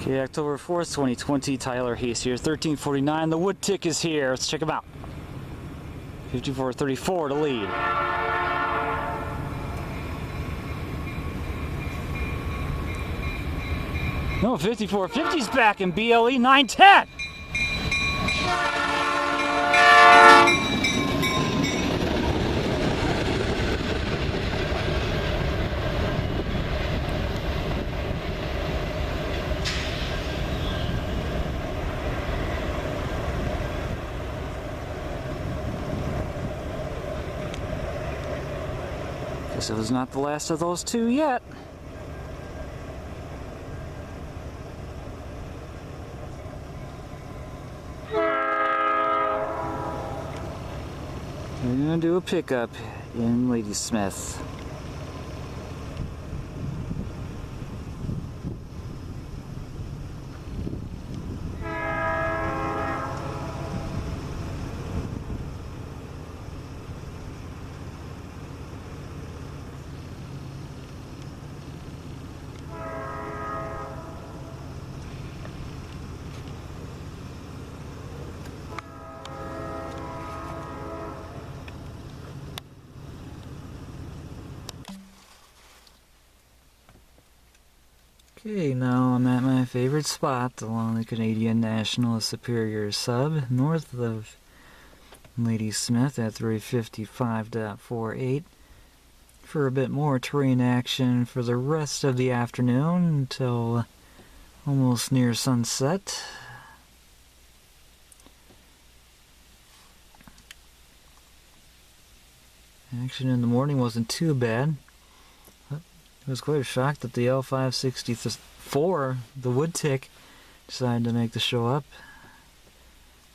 Okay, October 4th, 2020, Tyler Hayes here, 1349. The Woodtick is here. Let's check him out. 5434 to lead. No, 5450's back in BLE 910. Guess it was not the last of those two yet. We're gonna do a pickup in Ladysmith. Okay, now I'm at my favorite spot along the Canadian National Superior Sub, north of Ladysmith at 355.48 for a bit more terrain action for the rest of the afternoon until almost near sunset. Action in the morning wasn't too bad. I was quite shocked that the L564, the Woodtick, decided to make the show up.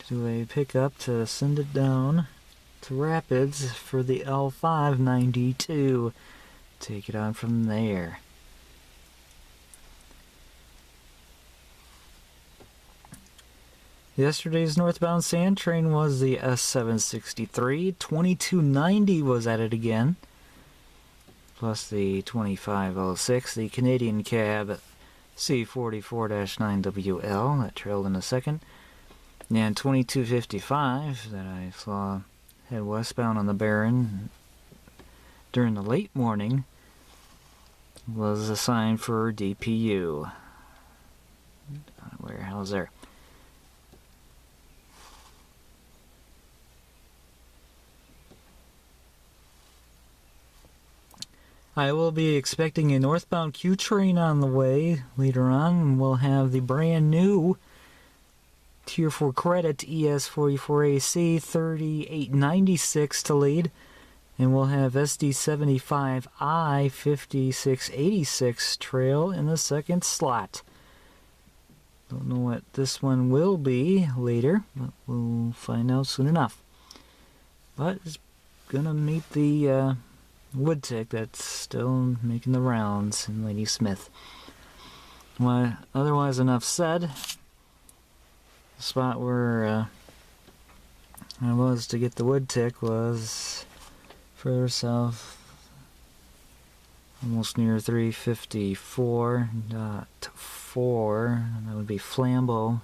Do a pickup to send it down to Rapids for the L592. Take it on from there. Yesterday's northbound sand train was the S763. 2290 was at it again. Plus the 2506, the Canadian cab C44-9WL that trailed in a second, and 2255 that I saw head westbound on the Barren during the late morning was assigned for DPU. Warehouse there. I will be expecting a northbound Q train on the way later on, and we'll have the brand new Tier 4 Credit ES44AC 3896 to lead, and we'll have SD75I 5686 trail in the second slot. Don't know what this one will be later, but we'll find out soon enough. But it's gonna meet the Woodtick that's still making the rounds in Ladysmith. Well, otherwise enough said. The spot where I was to get the Woodtick was further south, almost near 354.4, and that would be Flambeau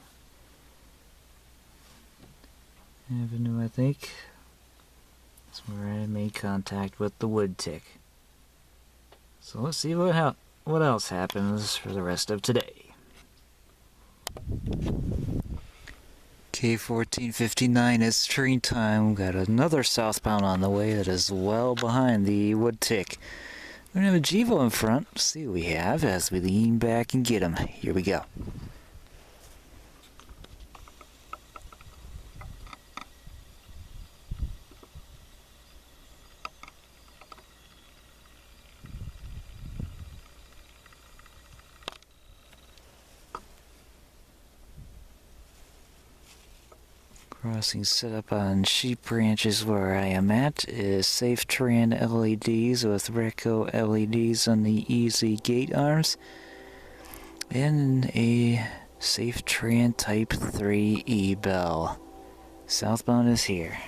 Avenue, I think. That's where I made contact with the Woodtick. So let's see what else happens for the rest of today. K1459 is train time. We've got another southbound on the way that is well behind the Woodtick. We're going to have a Jevo in front. Let's see what we have as we lean back and get him. Here we go. Crossing set up on sheep ranches where I am at is Safe Tran LEDs with Reco LEDs on the easy gate arms, and a Safe Tran Type 3 E-Bell. Southbound is here.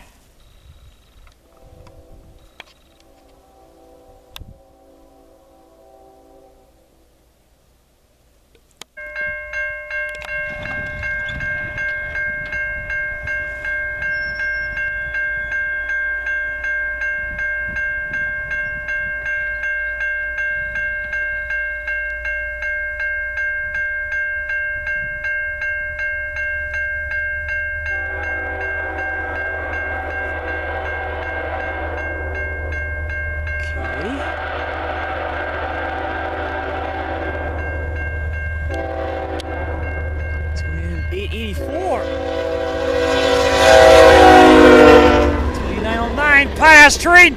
2884. 2909 pass train.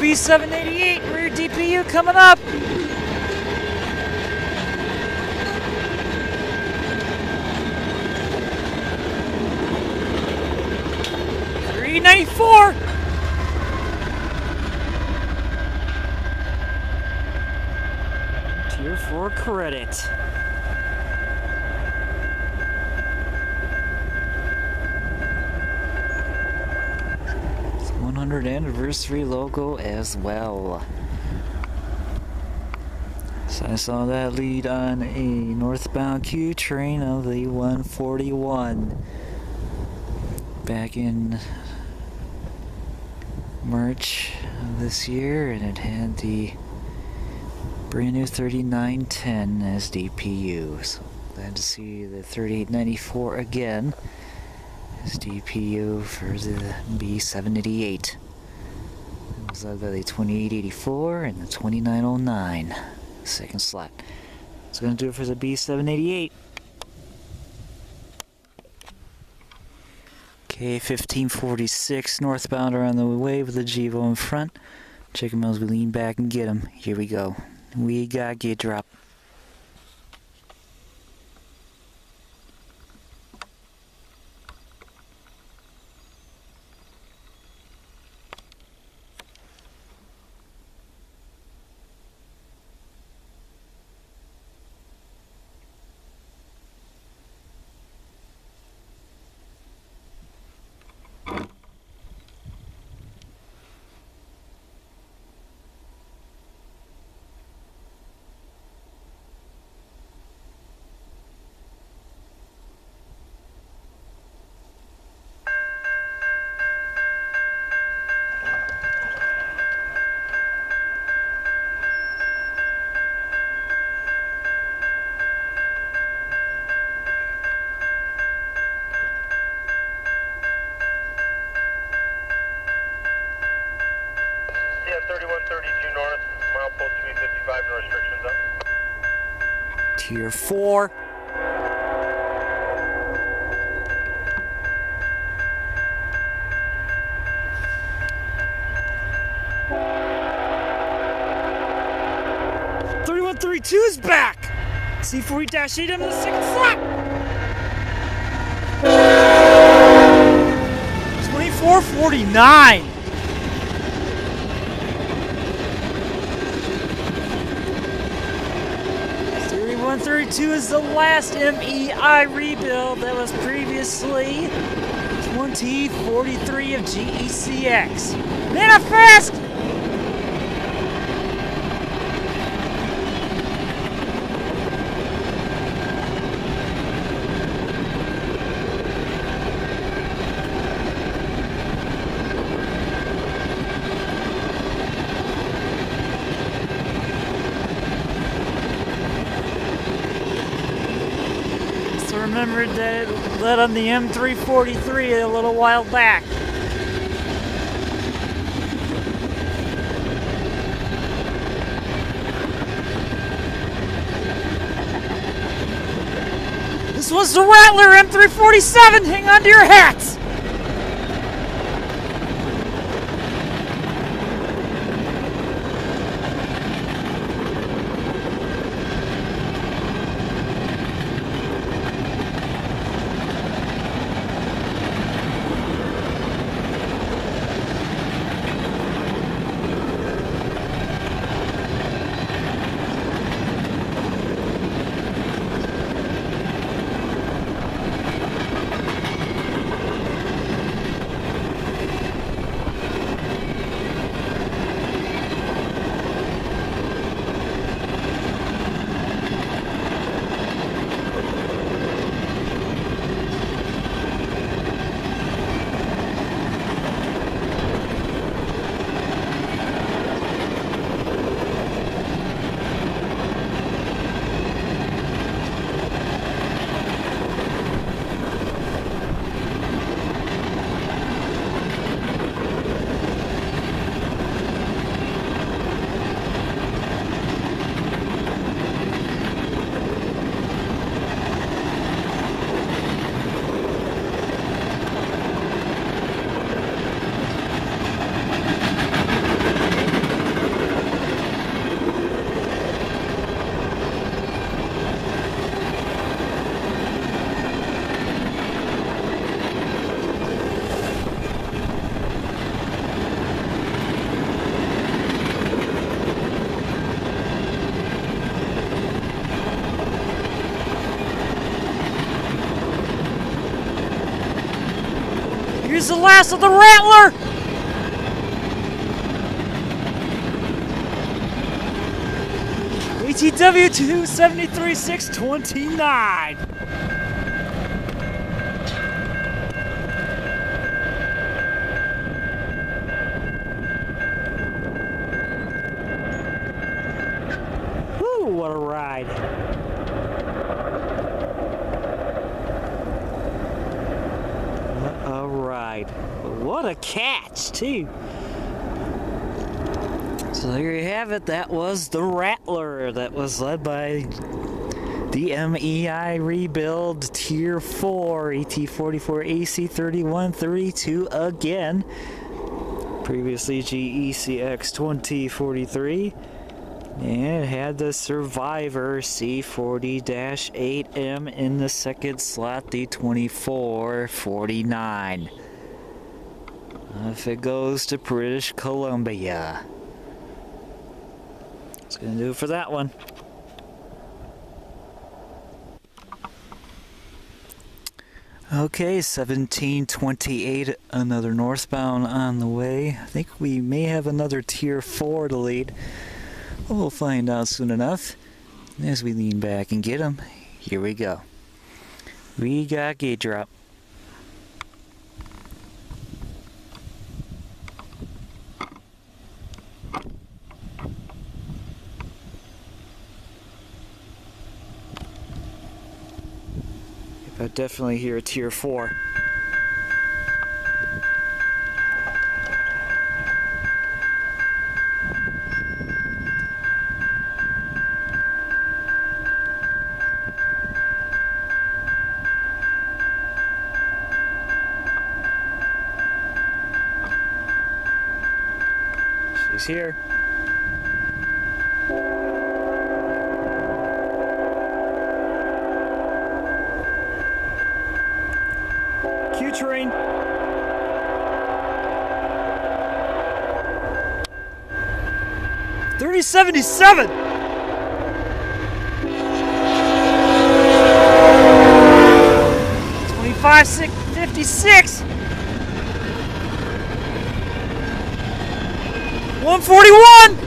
B788 rear DPU coming up. $394. Tier 4 credit. 100th anniversary logo as well. So I saw that lead on a northbound Q train of the 141 back in March of this year, and it had the brand new 3910 as DPU. So glad to see the 3894 again. DPU for the B788. It was led by the 2884 and the 2909. Second slot. That's going to do it for the B788. Okay, 1546 northbound are on the way with the Gevo in front. Check them out as we lean back and get them. Here we go. We got gate drop. CN 3132 north, milepost 355, no restrictions up. Tier 4. is back! C40-8 into the second slot! 2449. 3132 is the last MEI rebuild that was previously 2043 of GECX. Manifest! Remembered that it led on the M343 a little while back. The This was the Rattler M347. Hang on to your hats. Here's the last of the Rattler! ATW 273-629! Woo, what a ride! What a catch, too. So there you have it. That was the Rattler. That was led by the MEI rebuild Tier 4 ET44AC 3132 again. Previously GECX 2043. And it had the Survivor C40-8M in the second slot, the 2449. If it goes to British Columbia. That's gonna do it for that one. Okay, 1728, another northbound on the way. I think we may have another Tier 4 to lead. We'll find out soon enough. As we lean back and get them, here we go. We got gate drop. I definitely hear a Tier 4. She's here. Train. $30.77. $25.56. $141.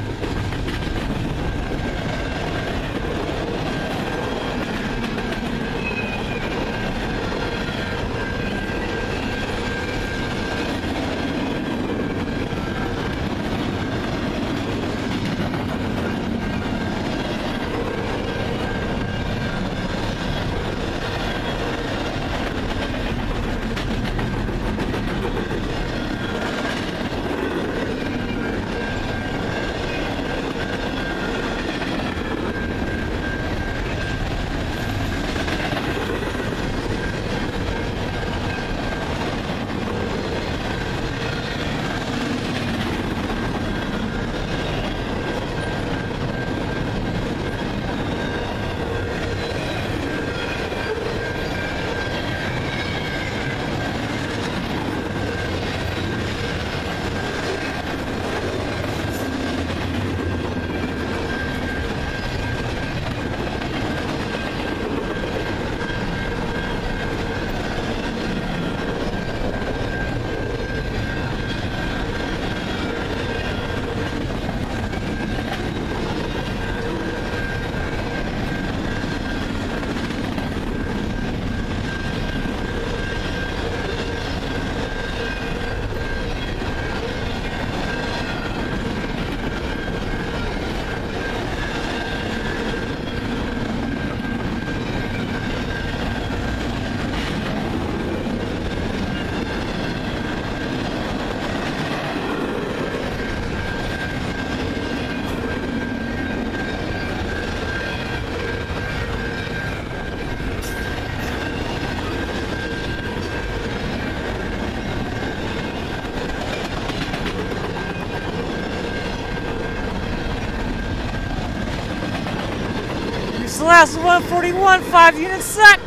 class of 141, 5 units set.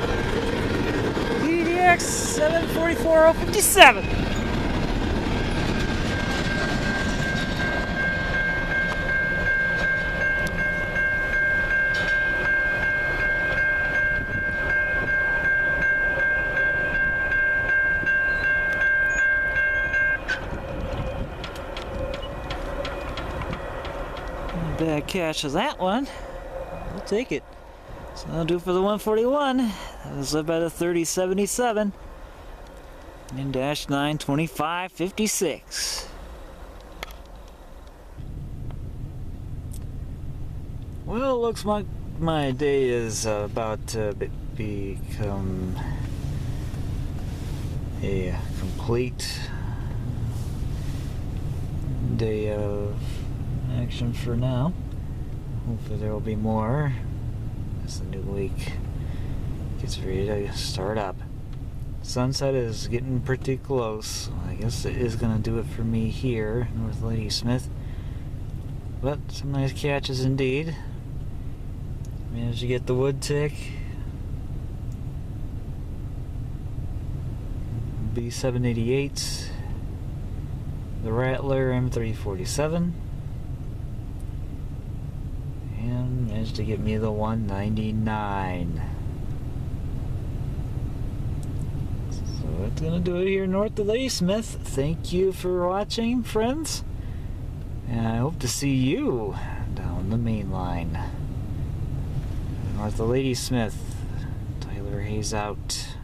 PDX 744057. Bad catch of that one. We'll take it. So that'll do for the 141. That was led by the 3077 in dash 92556. Well, it looks like my day is about to become a complete day of action for now. Hopefully there will be more as the new week gets ready to start up. Sunset is getting pretty close, so I guess it is going to do it for me here, North Ladysmith. But some nice catches indeed. Managed to get the Woodtick, B788, the Rattler M347, and managed to get me the 199. So that's gonna do it here north of Ladysmith. Thank you for watching, friends, and I hope to see you down the main line. North of Ladysmith, Tyler Hayes out.